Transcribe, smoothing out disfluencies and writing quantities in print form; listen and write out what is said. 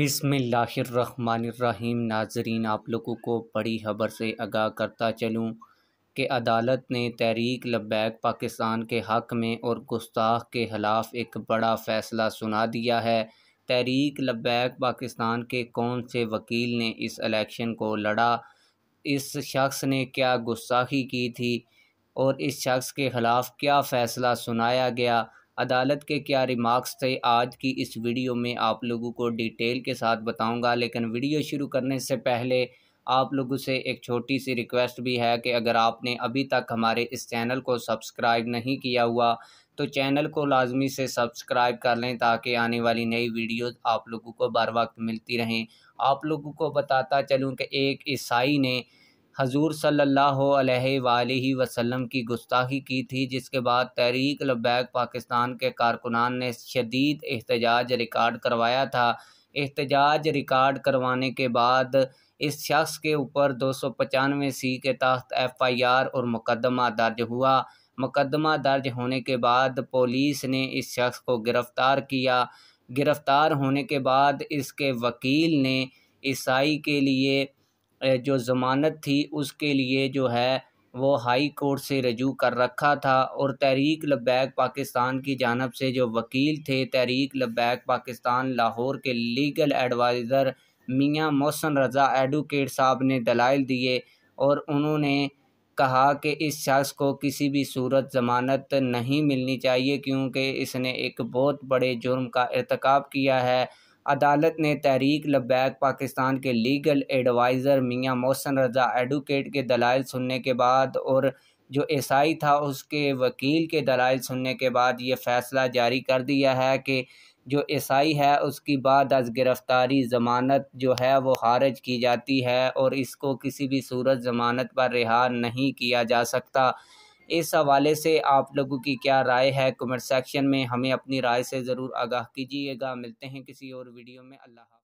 बिस्मिल्लाहिर्रहमानिर्रहीम। नाज़रीन, आप लोगों को बड़ी खबर से आगाह करता चलूँ कि अदालत ने तहरीक लब्बैक पाकिस्तान के हक़ में और गुस्ताख के ख़िलाफ़ एक बड़ा फ़ैसला सुना दिया है। तहरीक लब्बैक पाकिस्तान के कौन से वकील ने इस इलेक्शन को लड़ा, इस शख्स ने क्या गुस्ताखी की थी और इस शख्स के ख़िलाफ़ क्या फ़ैसला सुनाया गया, अदालत के क्या रिमार्क्स थे, आज की इस वीडियो में आप लोगों को डिटेल के साथ बताऊंगा। लेकिन वीडियो शुरू करने से पहले आप लोगों से एक छोटी सी रिक्वेस्ट भी है कि अगर आपने अभी तक हमारे इस चैनल को सब्सक्राइब नहीं किया हुआ तो चैनल को लाजमी से सब्सक्राइब कर लें ताकि आने वाली नई वीडियोज़ आप लोगों को बर वक्त मिलती रहें। आप लोगों को बताता चलूँ कि एक ईसाई ने हजूर सल्लल्लाहु अलैहि वसल्लम की गुस्ताखी की थी, जिसके बाद तहरीक लब्बैक पाकिस्तान के कारकुनान ने शदीद एहतजाज रिकॉर्ड करवाया था। एहतजाज रिकॉर्ड करवाने के बाद इस शख्स के ऊपर 295 के तहत FIR और मुकदमा दर्ज हुआ। मुकदमा दर्ज होने के बाद पुलिस ने इस शख्स को गिरफ़्तार किया। गिरफ़्तार होने के बाद इसके वकील ने ईसाई के लिए जो ज़मानत थी उसके लिए जो है वो हाई कोर्ट से रजू कर रखा था। और तहरीक लब्बैक पाकिस्तान की जानिब से जो वकील थे, तहरीक लब्बैक पाकिस्तान लाहौर के लीगल एडवाइज़र मियां मोहसिन रज़ा एडवोकेट साहब ने दलाइल दिए और उन्होंने कहा कि इस शख्स को किसी भी सूरत ज़मानत नहीं मिलनी चाहिए क्योंकि इसने एक बहुत बड़े जुर्म का इर्तिकाब किया है। अदालत ने तहरीक लब्बैक पाकिस्तान के लीगल एडवाइज़र मियां मोहसिन रज़ा एडवोकेट के दलाइल सुनने के बाद और जो ईसाई था उसके वकील के दलाइल सुनने के बाद ये फ़ैसला जारी कर दिया है कि जो ईसाई है उसकी बाद अज़ गिरफ़्तारी ज़मानत जो है वो खारिज की जाती है और इसको किसी भी सूरत ज़मानत पर रिहा नहीं किया जा सकता। इस हवाले से आप लोगों की क्या राय है, कमेंट सेक्शन में हमें अपनी राय से ज़रूर आगाह कीजिएगा। मिलते हैं किसी और वीडियो में। अल्लाह हाफ़िज़।